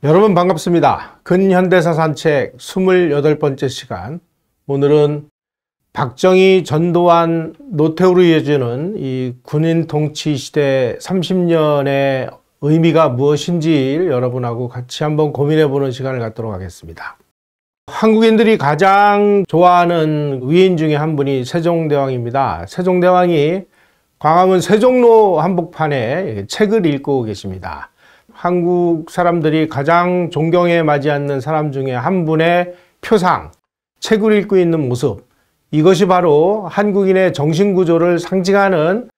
여러분 반갑습니다. 근현대사 산책 28번째 시간. 오늘은 박정희, 전두환, 노태우로 이어지는 이 군인 통치 시대 30년의 의미가 무엇인지 여러분하고 같이 한번 고민해보는 시간을 갖도록 하겠습니다. 한국인들이 가장 좋아하는 위인 중에 한 분이 세종대왕입니다. 세종대왕이 광화문 세종로 한복판에 책을 읽고 계십니다. 한국 사람들이 가장 존경에 맞지 않는 사람 중에 한 분의 표상, 책을 읽고 있는 모습, 이것이 바로 한국인의 정신구조를 상징하는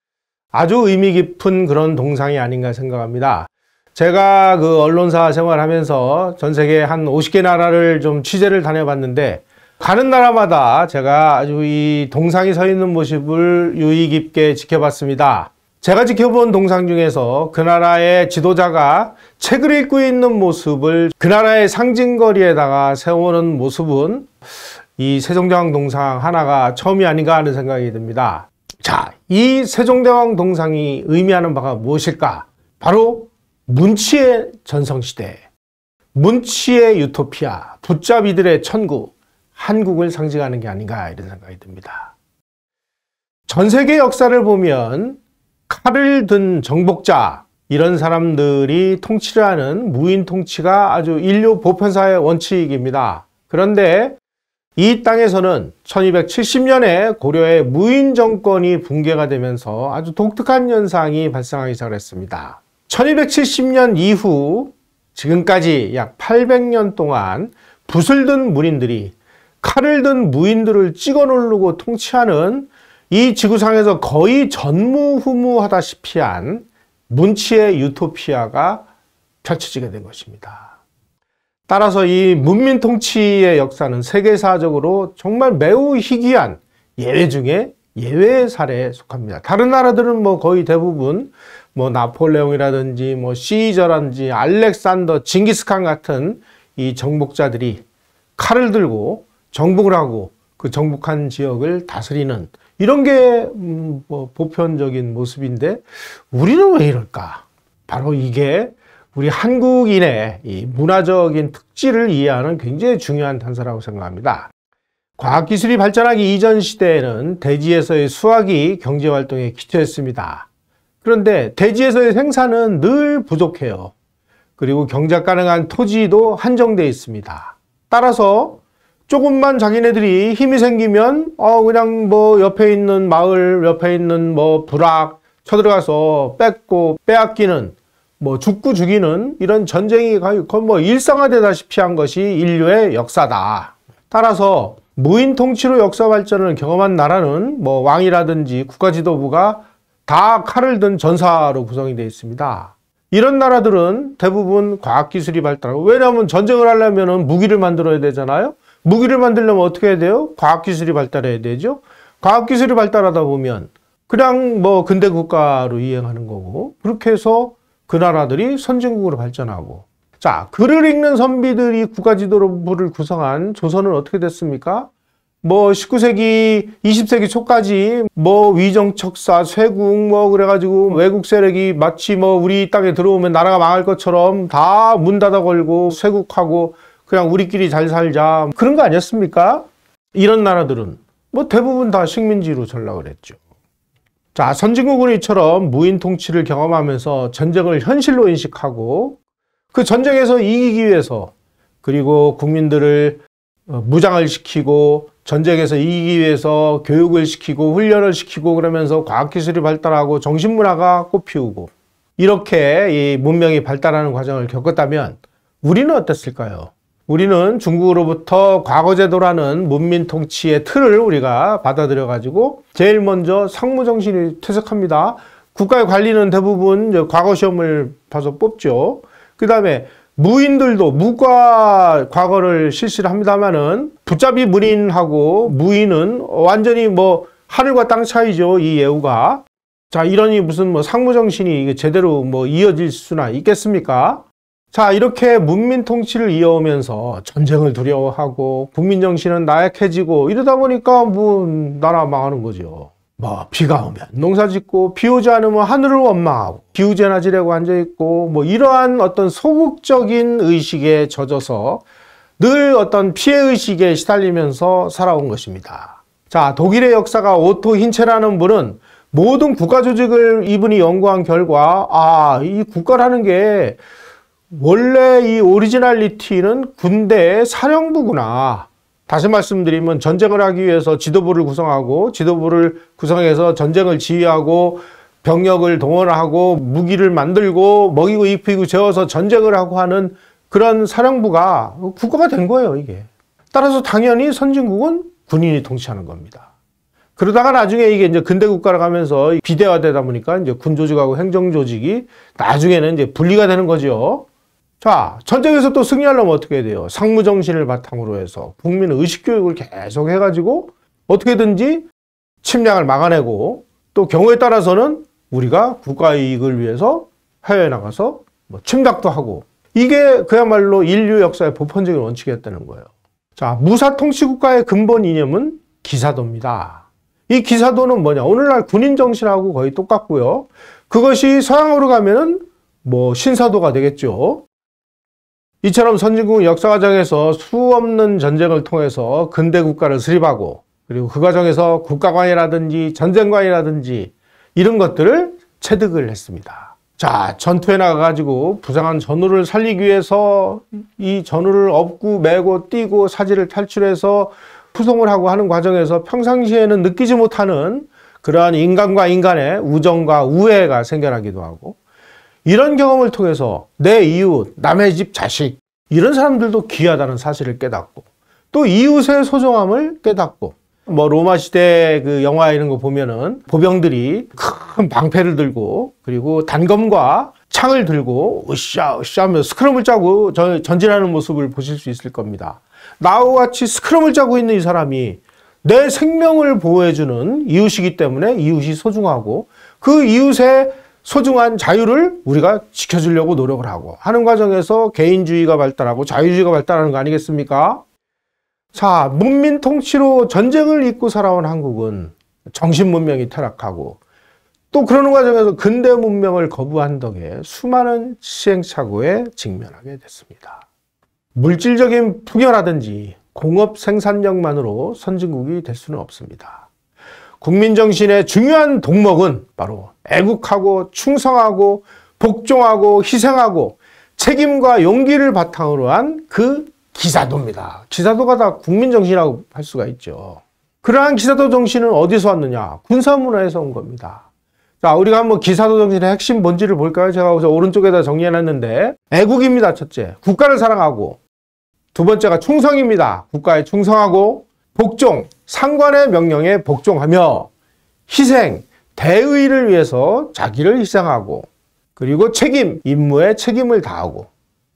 아주 의미 깊은 그런 동상이 아닌가 생각합니다. 제가 그 언론사 생활하면서 전 세계 한 50개 나라를 좀 취재를 다녀봤는데, 가는 나라마다 제가 아주 이 동상이 서 있는 모습을 유의 깊게 지켜봤습니다. 제가 지켜본 동상 중에서 그 나라의 지도자가 책을 읽고 있는 모습을 그 나라의 상징거리에다가 세우는 모습은 이 세종대왕 동상 하나가 처음이 아닌가 하는 생각이 듭니다. 자, 이 세종대왕 동상이 의미하는 바가 무엇일까? 바로 문치의 전성시대, 문치의 유토피아, 붙잡이들의 천국, 한국을 상징하는 게 아닌가 이런 생각이 듭니다. 전 세계 역사를 보면 칼을 든 정복자, 이런 사람들이 통치를 하는 무인 통치가 아주 인류 보편사의 원칙입니다. 그런데 이 땅에서는 1270년에 고려의 무인 정권이 붕괴가 되면서 아주 독특한 현상이 발생하기 시작했습니다. 1270년 이후 지금까지 약 800년 동안 붓을 든 문인들이 칼을 든 무인들을 찍어 누르고 통치하는 이 지구상에서 거의 전무후무하다시피 한 문치의 유토피아가 펼쳐지게 된 것입니다. 따라서 이 문민 통치의 역사는 세계사적으로 정말 매우 희귀한 예외 중에 예외의 사례에 속합니다. 다른 나라들은 거의 대부분 나폴레옹이라든지 시저라든지 알렉산더, 징기스칸 같은 이 정복자들이 칼을 들고 정복을 하고 그 정복한 지역을 다스리는 이런 게 보편적인 모습인데, 우리는 왜 이럴까? 바로 이게 우리 한국인의 이 문화적인 특질을 이해하는 굉장히 중요한 단서라고 생각합니다. 과학기술이 발전하기 이전 시대에는 대지에서의 수확이 경제활동에 기초했습니다. 그런데 대지에서의 생산은 늘 부족해요. 그리고 경작 가능한 토지도 한정되어 있습니다. 따라서 조금만 자기네들이 힘이 생기면 그냥 옆에 있는 마을, 옆에 있는 부락 쳐들어가서 뺏고 빼앗기는 죽고 죽이는 이런 전쟁이 거의 일상화되다시피 한 것이 인류의 역사다. 따라서 무인 통치로 역사 발전을 경험한 나라는 왕이라든지 국가지도부가 다 칼을 든 전사로 구성이 되어 있습니다. 이런 나라들은 대부분 과학기술이 발달하고, 왜냐하면 전쟁을 하려면 무기를 만들어야 되잖아요. 무기를 만들려면 어떻게 해야 돼요? 과학기술이 발달해야 되죠. 과학기술이 발달하다 보면 그냥 근대 국가로 이행하는 거고, 그렇게 해서 그 나라들이 선진국으로 발전하고. 자, 글을 읽는 선비들이 국가지도부를 구성한 조선은 어떻게 됐습니까? 19세기, 20세기 초까지 위정척사, 쇄국 그래가지고 외국 세력이 마치 우리 땅에 들어오면 나라가 망할 것처럼 다 문 닫아 걸고 쇄국하고 그냥 우리끼리 잘 살자, 그런 거 아니었습니까? 이런 나라들은 대부분 다 식민지로 전락을 했죠. 자, 선진국은 이처럼 무인 통치를 경험하면서 전쟁을 현실로 인식하고 그 전쟁에서 이기기 위해서, 그리고 국민들을 무장을 시키고 전쟁에서 이기기 위해서 교육을 시키고 훈련을 시키고, 그러면서 과학기술이 발달하고 정신문화가 꽃피우고, 이렇게 이 문명이 발달하는 과정을 겪었다면 우리는 어땠을까요? 우리는 중국으로부터 과거제도라는 문민 통치의 틀을 우리가 받아들여 가지고 제일 먼저 상무정신이 퇴색합니다. 국가의 관리는 대부분 과거 시험을 봐서 뽑죠. 그 다음에 무인들도 무과 과거를 실시를 합니다만은 붙잡이 문인하고 무인은 완전히 하늘과 땅 차이죠, 이 예우가. 자, 이러니 무슨 상무정신이 제대로 이어질 수나 있겠습니까? 자, 이렇게 문민 통치를 이어오면서 전쟁을 두려워하고 국민정신은 나약해지고 이러다 보니까 나라 망하는 거죠. 뭐 비가 오면 농사 짓고 비 오지 않으면 하늘을 원망하고 기후재나 지내고 앉아있고 뭐 이러한 어떤 소극적인 의식에 젖어서 늘 어떤 피해의식에 시달리면서 살아온 것입니다. 자, 독일의 역사가 오토 힌체라는 분은 모든 국가조직을 이분이 연구한 결과 이 국가라는 게 원래 이 오리지널리티는 군대의 사령부구나. 다시 말씀드리면 전쟁을 하기 위해서 지도부를 구성하고 지도부를 구성해서 전쟁을 지휘하고 병력을 동원하고 무기를 만들고 먹이고 입히고 재워서 전쟁을 하고 하는 그런 사령부가 국가가 된 거예요, 이게. 따라서 당연히 선진국은 군인이 통치하는 겁니다. 그러다가 나중에 이게 이제 근대 국가로 가면서 비대화되다 보니까 이제 군 조직하고 행정 조직이 나중에는 이제 분리가 되는 거죠. 자, 전쟁에서 또 승리하려면 어떻게 해야 돼요? 상무 정신을 바탕으로 해서 국민 의식 교육을 계속 해가지고 어떻게든지 침략을 막아내고 또 경우에 따라서는 우리가 국가 이익을 위해서 해외에 나가서 뭐 침략도 하고 이게 그야말로 인류 역사의 보편적인 원칙이었다는 거예요. 자, 무사 통치 국가의 근본 이념은 기사도입니다. 이 기사도는 뭐냐? 오늘날 군인 정신하고 거의 똑같고요. 그것이 서양으로 가면은 뭐 신사도가 되겠죠. 이처럼 선진국은 역사 과정에서 수없는 전쟁을 통해서 근대 국가를 수립하고 그리고 그 과정에서 국가관이라든지 전쟁관이라든지 이런 것들을 체득을 했습니다. 자, 전투에 나가가지고 부상한 전우를 살리기 위해서 이 전우를 업고 매고 뛰고 사지를 탈출해서 후송을 하고 하는 과정에서 평상시에는 느끼지 못하는 그러한 인간과 인간의 우정과 우애가 생겨나기도 하고 이런 경험을 통해서 내 이웃, 남의 집 자식 이런 사람들도 귀하다는 사실을 깨닫고 또 이웃의 소중함을 깨닫고 뭐 로마 시대 그 영화 이런 거 보면은 보병들이 큰 방패를 들고 그리고 단검과 창을 들고 으쌰으쌰 하며 스크럼을 짜고 전진하는 모습을 보실 수 있을 겁니다. 나와 같이 스크럼을 짜고 있는 이 사람이 내 생명을 보호해주는 이웃이기 때문에 이웃이 소중하고 그 이웃의 소중한 자유를 우리가 지켜주려고 노력을 하고 하는 과정에서 개인주의가 발달하고 자유주의가 발달하는 거 아니겠습니까? 자, 문민 통치로 전쟁을 잇고 살아온 한국은 정신 문명이 타락하고 또 그러는 과정에서 근대 문명을 거부한 덕에 수많은 시행착오에 직면하게 됐습니다. 물질적인 풍요라든지 공업 생산력만으로 선진국이 될 수는 없습니다. 국민정신의 중요한 덕목은 바로 애국하고 충성하고 복종하고 희생하고 책임과 용기를 바탕으로 한 그 기사도입니다. 기사도가 다 국민정신이라고 할 수가 있죠. 그러한 기사도 정신은 어디서 왔느냐? 군사문화에서 온 겁니다. 자, 우리가 한번 기사도 정신의 핵심 본질을 볼까요? 제가 오른쪽에다 정리해놨는데 애국입니다. 첫째, 국가를 사랑하고 두 번째가 충성입니다. 국가에 충성하고 복종, 상관의 명령에 복종하며 희생, 대의를 위해서 자기를 희생하고 그리고 책임, 임무에 책임을 다하고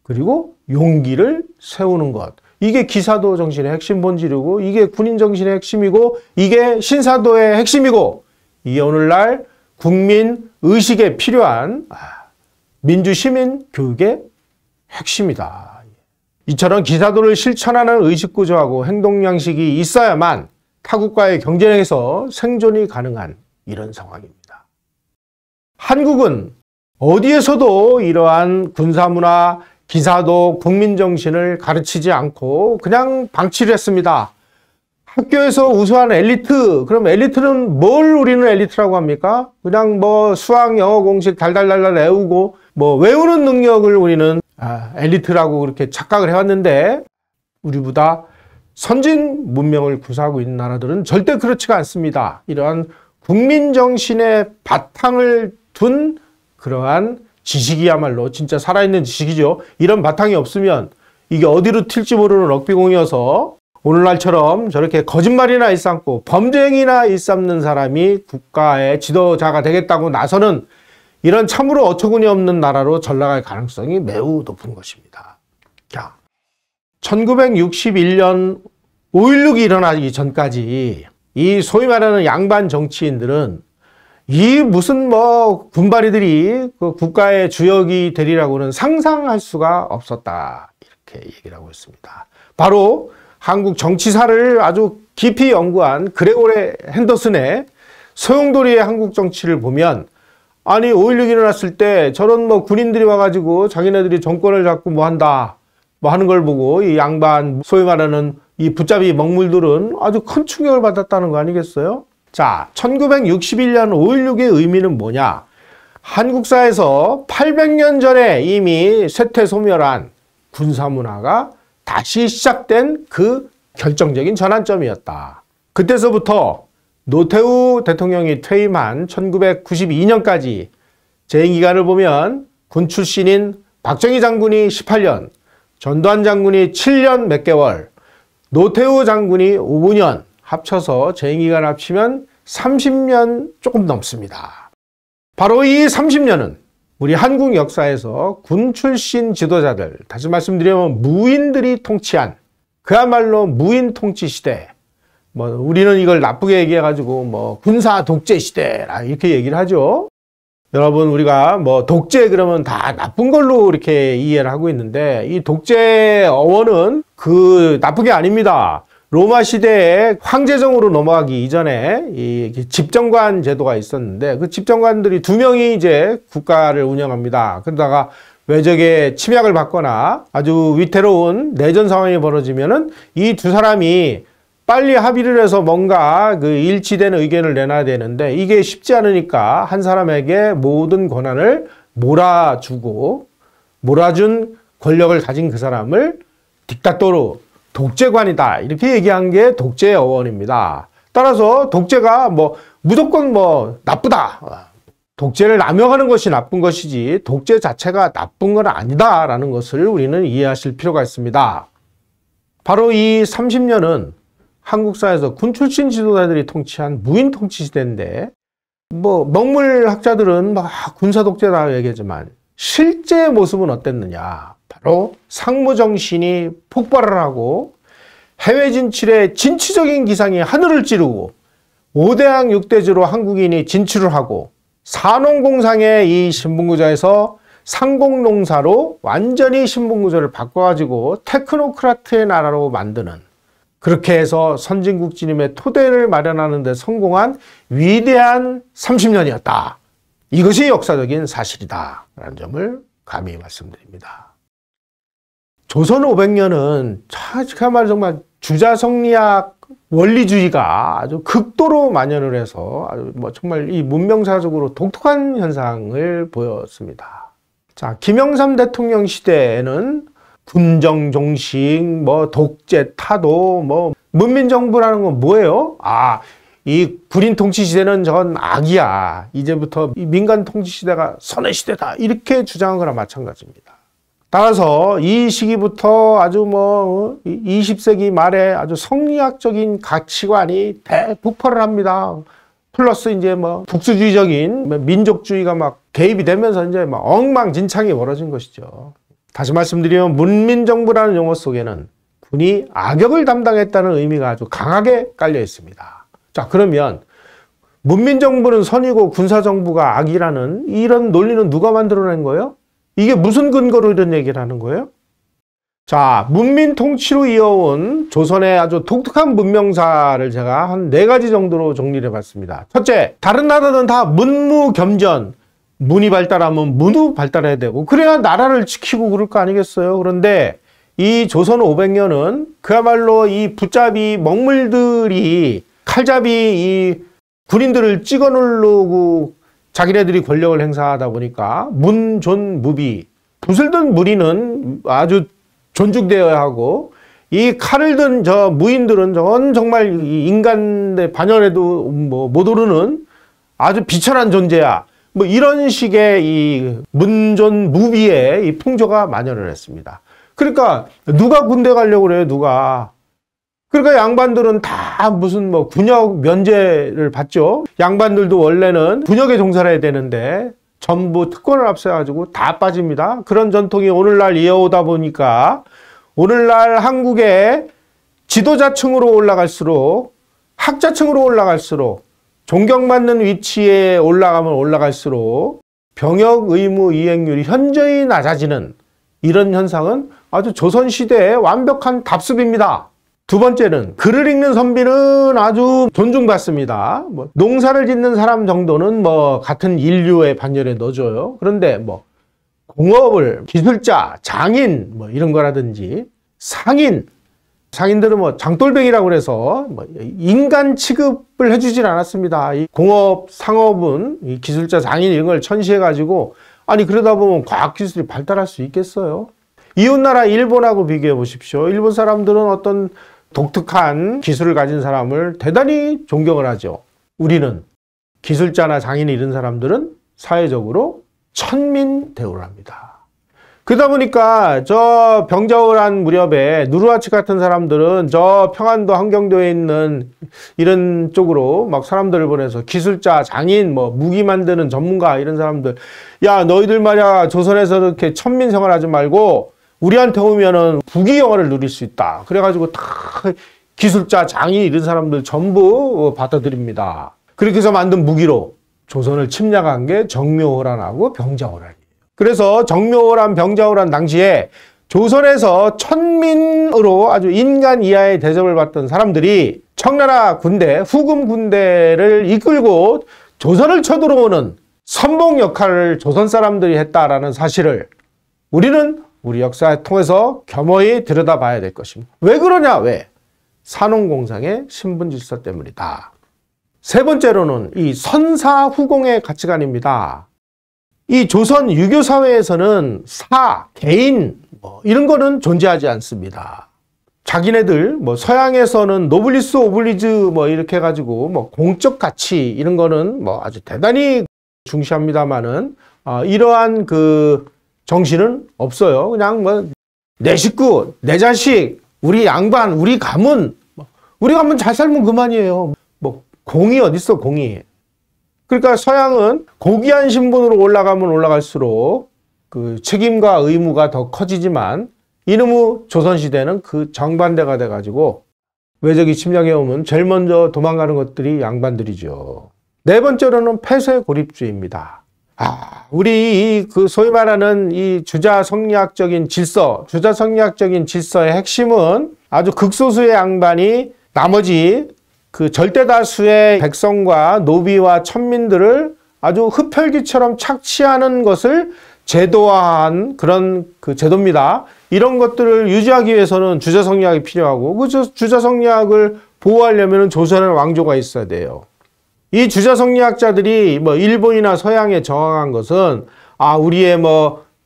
그리고 용기를 세우는 것. 이게 기사도 정신의 핵심 본질이고 이게 군인 정신의 핵심이고 이게 신사도의 핵심이고 이게 오늘날 국민 의식에 필요한 민주시민 교육의 핵심이다. 이처럼 기사도를 실천하는 의식구조하고 행동양식이 있어야만 타국과의 경쟁에서 생존이 가능한 이런 상황입니다. 한국은 어디에서도 이러한 군사문화, 기사도, 국민정신을 가르치지 않고 그냥 방치를 했습니다. 학교에서 우수한 엘리트, 그럼 엘리트는 뭘 우리는 엘리트라고 합니까? 그냥 뭐 수학, 영어 공식 달달달달 외우고 뭐 외우는 능력을 우리는 엘리트라고 그렇게 착각을 해왔는데 우리보다 선진 문명을 구사하고 있는 나라들은 절대 그렇지가 않습니다. 이러한 국민정신의 바탕을 둔 그러한 지식이야말로 진짜 살아있는 지식이죠. 이런 바탕이 없으면 이게 어디로 튈지 모르는 럭비공이어서 오늘날처럼 저렇게 거짓말이나 일삼고 범죄행위나 일삼는 사람이 국가의 지도자가 되겠다고 나서는 이런 참으로 어처구니 없는 나라로 전락할 가능성이 매우 높은 것입니다. 자, 1961년 5.16이 일어나기 전까지 이 소위 말하는 양반 정치인들은 이 무슨 뭐 군바리들이 그 국가의 주역이 되리라고는 상상할 수가 없었다. 이렇게 얘기를 하고 있습니다. 바로 한국 정치사를 아주 깊이 연구한 그레고레 핸더슨의 소용돌이의 한국 정치를 보면 아니 5.16 일어났을 때 저런 뭐 군인들이 와가지고 자기네들이 정권을 잡고 뭐 한다 뭐 하는 걸 보고 이 양반 소위 말하는 이 붙잡이 먹물들은 아주 큰 충격을 받았다는 거 아니겠어요? 자, 1961년 5.16의 의미는 뭐냐? 한국사에서 800년 전에 이미 쇠퇴소멸한 군사문화가 다시 시작된 그 결정적인 전환점이었다. 그때서부터 노태우 대통령이 퇴임한 1992년까지 재임기간을 보면 군 출신인 박정희 장군이 18년, 전두환 장군이 7년 몇 개월, 노태우 장군이 5년 합쳐서 재임기간 합치면 30년 조금 넘습니다. 바로 이 30년은 우리 한국 역사에서 군 출신 지도자들, 다시 말씀드리면 무인들이 통치한 그야말로 무인 통치 시대, 뭐 우리는 이걸 나쁘게 얘기해가지고 뭐 군사 독재 시대라 이렇게 얘기를 하죠. 여러분 우리가 뭐 독재 그러면 다 나쁜 걸로 이렇게 이해를 하고 있는데 이 독재 어원은 그 나쁜 게 아닙니다. 로마 시대에 황제정으로 넘어가기 이전에 이 집정관 제도가 있었는데 그 집정관들이 2명이 이제 국가를 운영합니다. 그러다가 외적의 침략을 받거나 아주 위태로운 내전 상황이 벌어지면은 이 두 사람이 빨리 합의를 해서 뭔가 그 일치된 의견을 내놔야 되는데 이게 쉽지 않으니까 한 사람에게 모든 권한을 몰아준 권력을 가진 그 사람을 딕타토르, 독재관이다 이렇게 얘기한 게 독재의 어원입니다. 따라서 독재가 뭐 무조건 뭐 나쁘다. 독재를 남용하는 것이 나쁜 것이지 독재 자체가 나쁜 건 아니다라는 것을 우리는 이해하실 필요가 있습니다. 바로 이 30년은 한국사에서 군 출신 지도자들이 통치한 무인 통치 시대인데 뭐 먹물학자들은 막 군사 독재다 얘기하지만 실제 모습은 어땠느냐. 바로 상무정신이 폭발을 하고 해외 진출의 진취적인 기상이 하늘을 찌르고 5대항 6대주로 한국인이 진출을 하고 산업공상의 이 신분구조에서 상공농사로 완전히 신분구조를 바꿔가지고 테크노크라트의 나라로 만드는 그렇게 해서 선진국진임의 토대를 마련하는 데 성공한 위대한 30년이었다. 이것이 역사적인 사실이다. 라는 점을 감히 말씀드립니다. 조선 500년은 정말 주자성리학 원리주의가 아주 극도로 만연을 해서 아주 뭐 정말 이 문명사적으로 독특한 현상을 보였습니다. 자, 김영삼 대통령 시대에는 군정 종식, 뭐 독재 타도, 뭐 문민정부라는 건 뭐예요? 아, 이 군인 통치 시대는 저건 악이야. 이제부터 이 민간 통치 시대가 선의 시대다. 이렇게 주장한 거나 마찬가지입니다. 따라서 이 시기부터 아주 뭐 20세기 말에 아주 성리학적인 가치관이 대폭발을 합니다. 플러스 이제 뭐 국수주의적인 민족주의가 막 개입이 되면서 이제 막 엉망진창이 벌어진 것이죠. 다시 말씀드리면 문민정부라는 용어 속에는 군이 악역을 담당했다는 의미가 아주 강하게 깔려 있습니다. 자, 그러면 문민정부는 선이고 군사정부가 악이라는 이런 논리는 누가 만들어낸 거예요? 이게 무슨 근거로 이런 얘기를 하는 거예요? 자, 문민 통치로 이어온 조선의 아주 독특한 문명사를 제가 한 4가지 정도로 정리를 해봤습니다. 첫째, 다른 나라는 다 문무겸전, 문이 발달하면 문도 발달해야 되고 그래야 나라를 지키고 그럴 거 아니겠어요? 그런데 이 조선 500년은 그야말로 이 붙잡이 먹물들이 칼잡이 이 군인들을 찍어 누르고 자기네들이 권력을 행사하다 보니까 문존무비, 붓을 든 무리는 아주 존중되어야 하고 이 칼을 든 저 무인들은 저건 정말 인간의 반열에도 뭐 못 오르는 아주 비천한 존재야. 뭐 이런 식의 이 문존무비의 이 풍조가 만연을 했습니다. 그러니까 누가 군대 가려고 그래요, 누가. 그러니까 양반들은 다 무슨 뭐 군역 면제를 받죠. 양반들도 원래는 군역에 종사를 해야 되는데 전부 특권을 앞세워가지고 다 빠집니다. 그런 전통이 오늘날 이어오다 보니까 오늘날 한국의 지도자층으로 올라갈수록 학자층으로 올라갈수록 존경받는 위치에 올라가면 올라갈수록 병역 의무 이행률이 현저히 낮아지는 이런 현상은 아주 조선시대의 완벽한 답습입니다. 두 번째는 글을 읽는 선비는 아주 존중받습니다. 뭐 농사를 짓는 사람 정도는 뭐 같은 인류의 반열에 넣어줘요. 그런데 뭐 공업을 기술자, 장인 뭐 이런 거라든지 상인들은 뭐 장돌뱅이라고 그래서 뭐 인간 취급을 해주질 않았습니다. 이 공업, 상업은 이 기술자, 장인 이런 걸 천시해가지고 아니 그러다 보면 과학기술이 발달할 수 있겠어요? 이웃나라 일본하고 비교해 보십시오. 일본 사람들은 어떤 독특한 기술을 가진 사람을 대단히 존경을 하죠. 우리는 기술자나 장인 이런 사람들은 사회적으로 천민 대우를 합니다. 그러다 보니까 저 병자호란 무렵에 누르하치 같은 사람들은 저 평안도 함경도에 있는 이런 쪽으로 막 사람들을 보내서 기술자, 장인, 뭐 무기 만드는 전문가 이런 사람들, 야 너희들 말이야 조선에서 이렇게 천민 생활하지 말고 우리한테 오면은 부귀영화를 누릴 수 있다. 그래가지고 다 기술자, 장인 이런 사람들 전부 받아들입니다. 그렇게 해서 만든 무기로 조선을 침략한 게 정묘호란하고 병자호란이에요. 그래서 정묘호란, 병자호란 당시에 조선에서 천민으로 아주 인간 이하의 대접을 받던 사람들이 청나라 군대, 후금 군대를 이끌고 조선을 쳐들어오는 선봉 역할을 조선 사람들이 했다라는 사실을 우리는 우리 역사를 통해서 겸허히 들여다봐야 될 것입니다. 왜 그러냐? 왜? 산업공상의 신분질서 때문이다. 세 번째로는 이 선사후공의 가치관입니다. 이 조선 유교 사회에서는 개인 이런 거는 존재하지 않습니다. 자기네들 서양에서는 노블리스 오블리주 이렇게 해가지고 공적 가치 이런 거는 아주 대단히 중시합니다만은 이러한 그 정신은 없어요. 그냥 내 식구, 내 자식, 우리 양반, 우리 가문, 우리 가문 잘 살면 그만이에요. 공이 어딨어, 공이. 그러니까 서양은 고귀한 신분으로 올라가면 올라갈수록 그 책임과 의무가 더 커지지만 이놈의 조선시대는 그 정반대가 돼가지고 외적이 침략해 오면 제일 먼저 도망가는 것들이 양반들이죠. 네 번째로는 폐쇄 고립주의입니다. 우리 그 소위 말하는 이 주자성리학적인 질서의 핵심은 아주 극소수의 양반이 나머지 그 절대다수의 백성과 노비와 천민들을 아주 흡혈귀처럼 착취하는 것을 제도화한 그런 그 제도입니다. 이런 것들을 유지하기 위해서는 주자성리학이 필요하고 그 주자성리학을 보호하려면 조선의 왕조가 있어야 돼요. 이 주자성리학자들이 일본이나 서양에 저항한 것은 우리의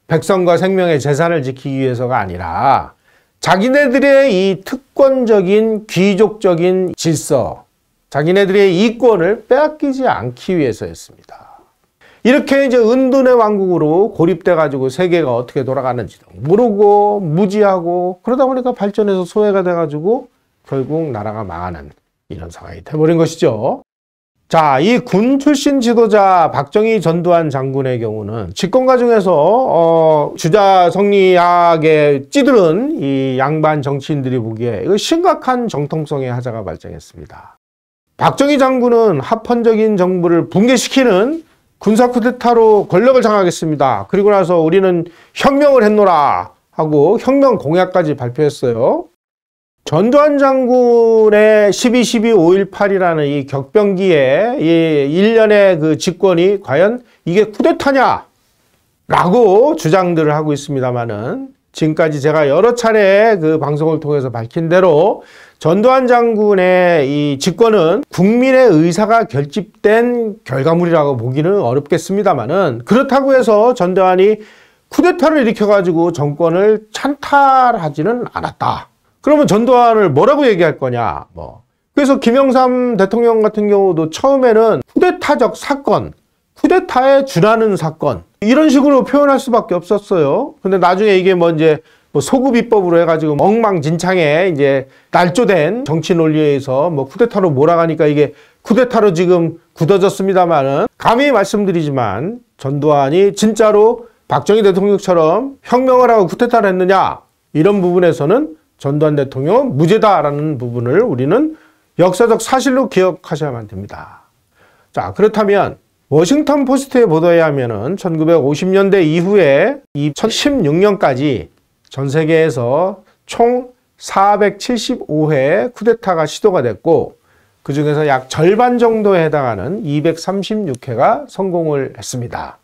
백성과 생명의 재산을 지키기 위해서가 아니라 자기네들의 이 특권적인 귀족적인 질서, 자기네들의 이권을 빼앗기지 않기 위해서였습니다. 이렇게 이제 은둔의 왕국으로 고립돼 가지고 세계가 어떻게 돌아가는지도 모르고 무지하고 그러다 보니까 발전해서 소외가 돼 가지고 결국 나라가 망하는 이런 상황이 돼버린 것이죠. 자, 이 군 출신 지도자 박정희 전두환 장군의 경우는 집권 과정에서 주자성리학에 찌들은 이 양반 정치인들이 보기에 심각한 정통성의 하자가 발생했습니다. 박정희 장군은 합헌적인 정부를 붕괴시키는 군사 쿠데타로 권력을 장악했습니다. 그리고 나서 우리는 혁명을 했노라 하고 혁명 공약까지 발표했어요. 전두환 장군의 12.12.5.18이라는 이 격변기에 이 1년의 그 집권이 과연 이게 쿠데타냐? 라고 주장들을 하고 있습니다만은 지금까지 제가 여러 차례 그 방송을 통해서 밝힌 대로 전두환 장군의 이 집권은 국민의 의사가 결집된 결과물이라고 보기는 어렵겠습니다만은 그렇다고 해서 전두환이 쿠데타를 일으켜가지고 정권을 찬탈하지는 않았다. 그러면 전두환을 뭐라고 얘기할 거냐? 그래서 김영삼 대통령 같은 경우도 처음에는 쿠데타적 사건, 쿠데타에 준하는 사건 이런 식으로 표현할 수밖에 없었어요. 근데 나중에 이게 이제 소급 입법으로 해가지고 엉망진창에 이제 날조된 정치 논리에 의해서 쿠데타로 몰아가니까 이게 쿠데타로 지금 굳어졌습니다만은 감히 말씀드리지만 전두환이 진짜로 박정희 대통령처럼 혁명을 하고 쿠데타를 했느냐? 이런 부분에서는 전두환 대통령은 무죄다라는 부분을 우리는 역사적 사실로 기억하셔야만 됩니다. 자, 그렇다면 워싱턴 포스트의 보도에 하면은 1950년대 이후에 2016년까지 전 세계에서 총 475회 쿠데타가 시도가 됐고 그 중에서 약 절반 정도에 해당하는 236회가 성공을 했습니다.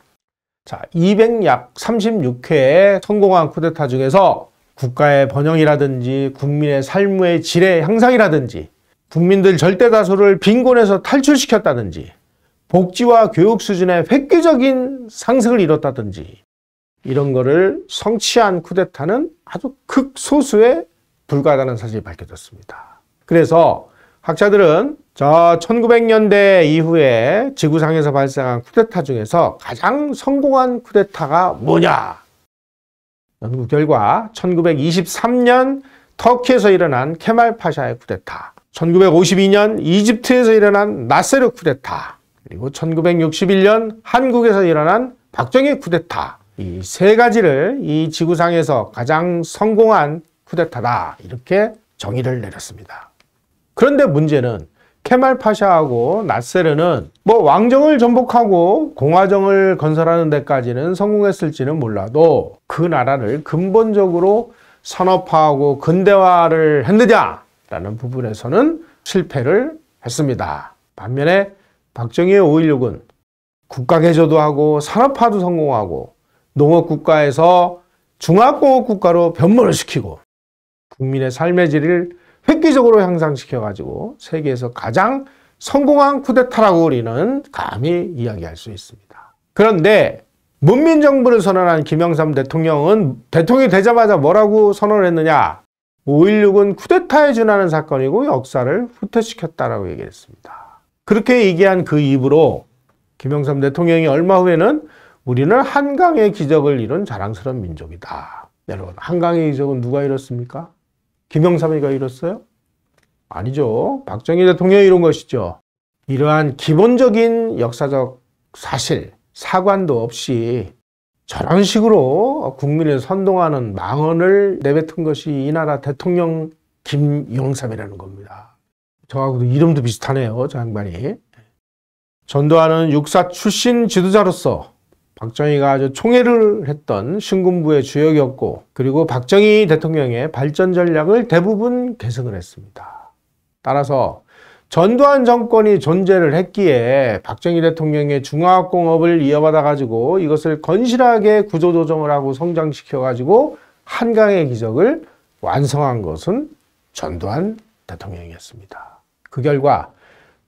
자, 236회의 성공한 쿠데타 중에서 국가의 번영이라든지 국민의 삶의 질의 향상이라든지 국민들 절대 다수를 빈곤에서 탈출시켰다든지 복지와 교육 수준의 획기적인 상승을 이뤘다든지 이런 거를 성취한 쿠데타는 아주 극소수에 불과하다는 사실이 밝혀졌습니다. 그래서 학자들은 저 1900년대 이후에 지구상에서 발생한 쿠데타 중에서 가장 성공한 쿠데타가 뭐냐? 연구 결과 1923년 터키에서 일어난 케말 파샤의 쿠데타, 1952년 이집트에서 일어난 나세르 쿠데타, 그리고 1961년 한국에서 일어난 박정희 쿠데타, 이 세 가지를 이 지구상에서 가장 성공한 쿠데타다 이렇게 정의를 내렸습니다. 그런데 문제는 케말 파샤하고 나세르는 왕정을 전복하고 공화정을 건설하는 데까지는 성공했을지는 몰라도 그 나라를 근본적으로 산업화하고 근대화를 했느냐라는 부분에서는 실패를 했습니다. 반면에 박정희의 5.16은 국가개조도 하고 산업화도 성공하고 농업국가에서 중화공업국가로 변모를 시키고 국민의 삶의 질을 획기적으로 향상시켜가지고 세계에서 가장 성공한 쿠데타라고 우리는 감히 이야기할 수 있습니다. 그런데 문민정부를 선언한 김영삼 대통령은 대통령이 되자마자 뭐라고 선언을 했느냐? 5.16은 쿠데타에 준하는 사건이고 역사를 후퇴시켰다라고 얘기했습니다. 그렇게 얘기한 그 입으로 김영삼 대통령이 얼마 후에는 우리는 한강의 기적을 이룬 자랑스러운 민족이다. 여러분, 한강의 기적은 누가 이뤘습니까? 김영삼이가 이뤘어요? 아니죠. 박정희 대통령이 이룬 것이죠. 이러한 기본적인 역사적 사실, 사관도 없이 저런 식으로 국민을 선동하는 망언을 내뱉은 것이 이 나라 대통령 김영삼이라는 겁니다. 저하고도 이름도 비슷하네요, 저 양반이. 전두환은 육사 출신 지도자로서 박정희가 아주 총애를 했던 신군부의 주역이었고 그리고 박정희 대통령의 발전 전략을 대부분 계승을 했습니다. 따라서 전두환 정권이 존재를 했기에 박정희 대통령의 중화공업을 이어받아 가지고 이것을 건실하게 구조조정을 하고 성장시켜 가지고 한강의 기적을 완성한 것은 전두환 대통령이었습니다. 그 결과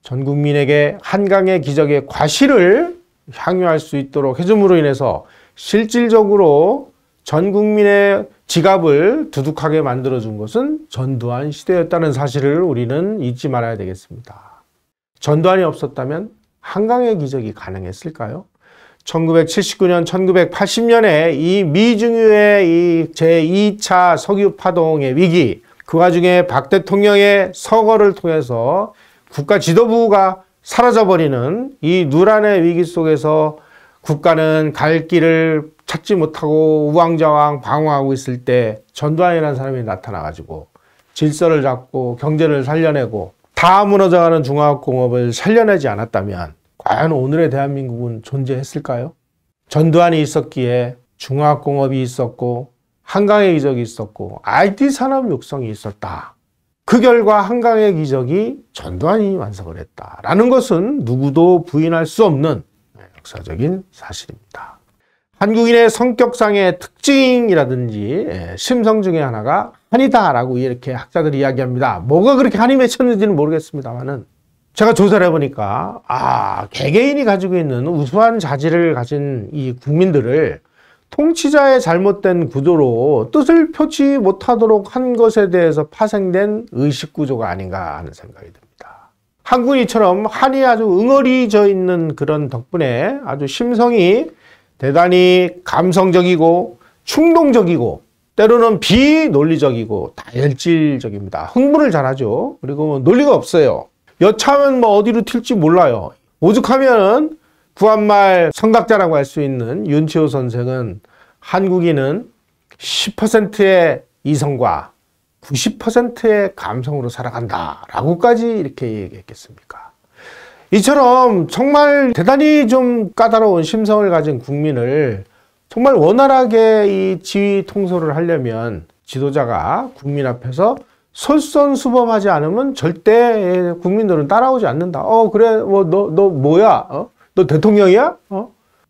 전 국민에게 한강의 기적의 과실을 향유할 수 있도록 해줌으로 인해서 실질적으로 전 국민의 지갑을 두둑하게 만들어준 것은 전두환 시대였다는 사실을 우리는 잊지 말아야 되겠습니다. 전두환이 없었다면 한강의 기적이 가능했을까요? 1979년, 1980년에 이 미중유의 이 제2차 석유 파동의 위기, 그 와중에 박 대통령의 서거를 통해서 국가 지도부가 사라져버리는 이 누란의 위기 속에서 국가는 갈 길을 찾지 못하고 우왕좌왕 방황하고 있을 때 전두환이라는 사람이 나타나가지고 질서를 잡고 경제를 살려내고 다 무너져가는 중화공업을 살려내지 않았다면 과연 오늘의 대한민국은 존재했을까요? 전두환이 있었기에 중화공업이 있었고 한강의 기적이 있었고 IT 산업 육성이 있었다. 그 결과 한강의 기적이 전두환이 완성을 했다라는 것은 누구도 부인할 수 없는 역사적인 사실입니다. 한국인의 성격상의 특징이라든지 심성 중에 하나가 한이다라고 이렇게 학자들이 이야기합니다. 뭐가 그렇게 한이 맺혔는지는 모르겠습니다만은 제가 조사를 해보니까 개개인이 가지고 있는 우수한 자질을 가진 이 국민들을 통치자의 잘못된 구조로 뜻을 표치 못하도록 한 것에 대해서 파생된 의식구조가 아닌가 하는 생각이 듭니다. 한국인처럼 한이 아주 응어리져 있는 그런 덕분에 아주 심성이 대단히 감성적이고 충동적이고 때로는 비논리적이고 다혈질적입니다. 흥분을 잘하죠. 그리고 논리가 없어요. 여차하면 어디로 튈지 몰라요. 오죽하면 구한말 성각자라고 할 수 있는 윤치호 선생은 한국인은 10%의 이성과 90%의 감성으로 살아간다 라고까지 이렇게 얘기했겠습니까? 이처럼 정말 대단히 좀 까다로운 심성을 가진 국민을 정말 원활하게 이 지휘 통솔을 하려면 지도자가 국민 앞에서 솔선수범하지 않으면 절대 국민들은 따라오지 않는다. 그래, 너 뭐야? 너 대통령이야?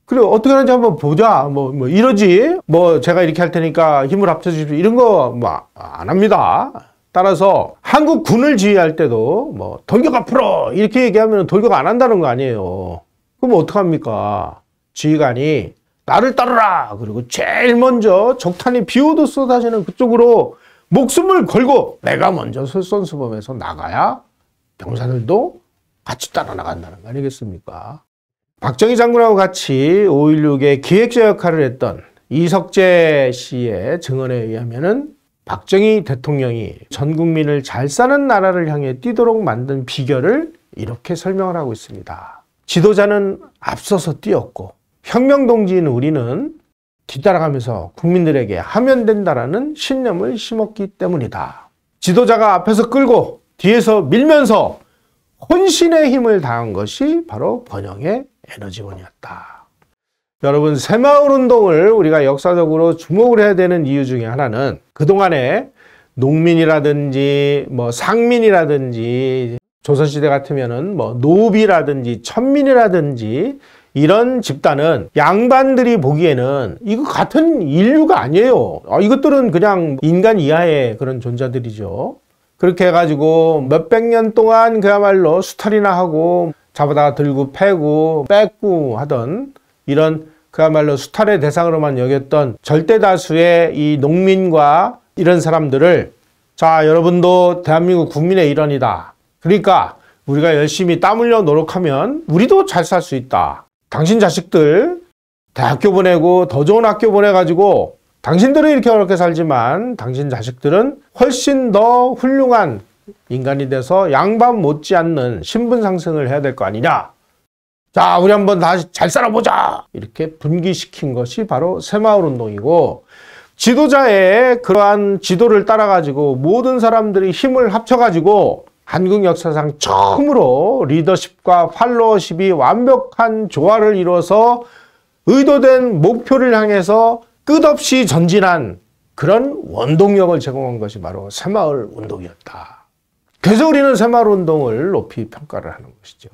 그래, 어떻게 하는지 한번 보자. 이러지. 제가 이렇게 할 테니까 힘을 합쳐주십시오. 이런 거, 안 합니다. 따라서 한국 군을 지휘할 때도, 돌격 앞으로! 이렇게 얘기하면 돌격 안 한다는 거 아니에요. 그럼 어떡합니까? 지휘관이 나를 따르라! 그리고 제일 먼저 적탄이 비 오듯 쏟아지는 그쪽으로 목숨을 걸고 내가 먼저 솔선수범해서 나가야 병사들도 같이 따라 나간다는 거 아니겠습니까? 박정희 장군하고 같이 5.16의 기획자 역할을 했던 이석재 씨의 증언에 의하면은 박정희 대통령이 전 국민을 잘 사는 나라를 향해 뛰도록 만든 비결을 이렇게 설명을 하고 있습니다. 지도자는 앞서서 뛰었고 혁명동지인 우리는 뒤따라가면서 국민들에게 하면 된다라는 신념을 심었기 때문이다. 지도자가 앞에서 끌고 뒤에서 밀면서 혼신의 힘을 다한 것이 바로 번영의 에너지원이었다. 여러분, 새마을운동을 우리가 역사적으로 주목을 해야 되는 이유 중에 하나는 그동안에 농민이라든지 상민이라든지 조선시대 같으면은 노비라든지 천민이라든지 이런 집단은 양반들이 보기에는 이거 같은 인류가 아니에요. 이것들은 그냥 인간 이하의 그런 존재들이죠. 그렇게 해가지고 몇백 년 동안 그야말로 수탈이나 하고 잡아다가 들고 패고 뺏고 하던 이런 그야말로 수탈의 대상으로만 여겼던 절대 다수의 이 농민과 이런 사람들을 자, 여러분도 대한민국 국민의 일원이다. 그러니까 우리가 열심히 땀 흘려 노력하면 우리도 잘 살 수 있다. 당신 자식들 대학교 보내고 더 좋은 학교 보내가지고 당신들은 이렇게 어렵게 살지만 당신 자식들은 훨씬 더 훌륭한 인간이 돼서 양반 못지않는 신분 상승을 해야 될 거 아니냐. 자, 우리 한번 다시 잘 살아보자. 이렇게 분기시킨 것이 바로 새마을운동이고 지도자의 그러한 지도를 따라가지고 모든 사람들이 힘을 합쳐가지고 한국 역사상 처음으로 리더십과 팔로워십이 완벽한 조화를 이뤄서 의도된 목표를 향해서 끝없이 전진한 그런 원동력을 제공한 것이 바로 새마을운동이었다. 그래서 우리는 새마을운동을 높이 평가를 하는 것이죠.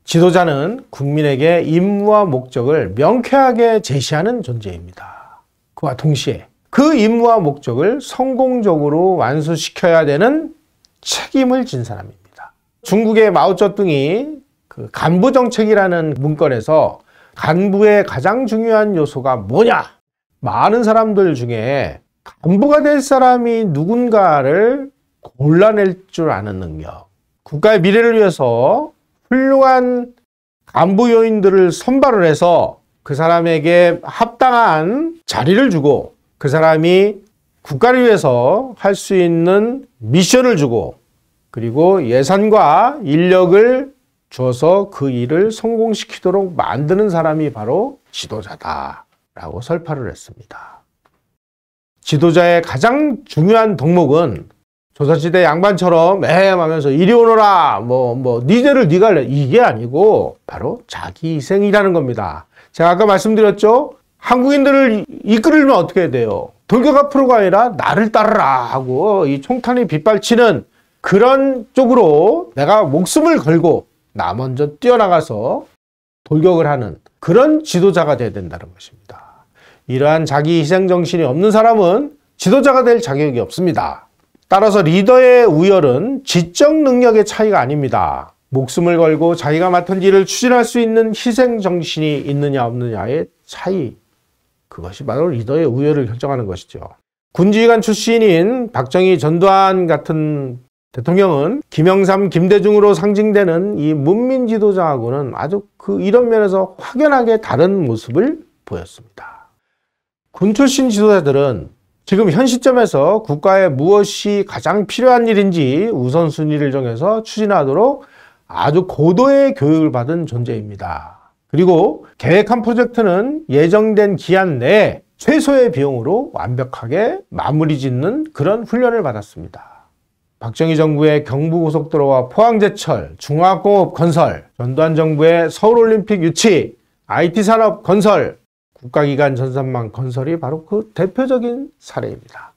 지도자는 국민에게 임무와 목적을 명쾌하게 제시하는 존재입니다. 그와 동시에 그 임무와 목적을 성공적으로 완수시켜야 되는 책임을 진 사람입니다. 중국의 마오쩌둥이 그 간부 정책이라는 문건에서 간부의 가장 중요한 요소가 뭐냐? 많은 사람들 중에 간부가 될 사람이 누군가를 골라낼 줄 아는 능력, 국가의 미래를 위해서 훌륭한 간부 요인들을 선발을 해서 그 사람에게 합당한 자리를 주고 그 사람이 국가를 위해서 할 수 있는 미션을 주고 그리고 예산과 인력을 줘서 그 일을 성공시키도록 만드는 사람이 바로 지도자다라고 설파를 했습니다. 지도자의 가장 중요한 덕목은 조선시대 양반처럼 하면서 이리 오너라 니제를 니가 할래 이게 아니고 바로 자기 희생이라는 겁니다. 제가 아까 말씀드렸죠. 한국인들을 이끌면 어떻게 돼요? 돌격 앞으로가 아니라 나를 따르라 하고 이 총탄이 빗발치는 그런 쪽으로 내가 목숨을 걸고 나 먼저 뛰어나가서 돌격을 하는 그런 지도자가 돼야 된다는 것입니다. 이러한 자기 희생 정신이 없는 사람은 지도자가 될 자격이 없습니다. 따라서 리더의 우열은 지적 능력의 차이가 아닙니다. 목숨을 걸고 자기가 맡은 일을 추진할 수 있는 희생 정신이 있느냐 없느냐의 차이. 그것이 바로 리더의 우열을 결정하는 것이죠. 군지휘관 출신인 박정희, 전두환 같은 대통령은 김영삼, 김대중으로 상징되는 이 문민 지도자하고는 아주 이런 면에서 확연하게 다른 모습을 보였습니다. 군 출신 지도자들은 지금 현 시점에서 국가에 무엇이 가장 필요한 일인지 우선순위를 정해서 추진하도록 아주 고도의 교육을 받은 존재입니다. 그리고 계획한 프로젝트는 예정된 기한 내에 최소의 비용으로 완벽하게 마무리 짓는 그런 훈련을 받았습니다. 박정희 정부의 경부고속도로와 포항제철, 중화공업 건설, 전두환 정부의 서울올림픽 유치, IT산업 건설, 국가기관 전산망 건설이 바로 그 대표적인 사례입니다.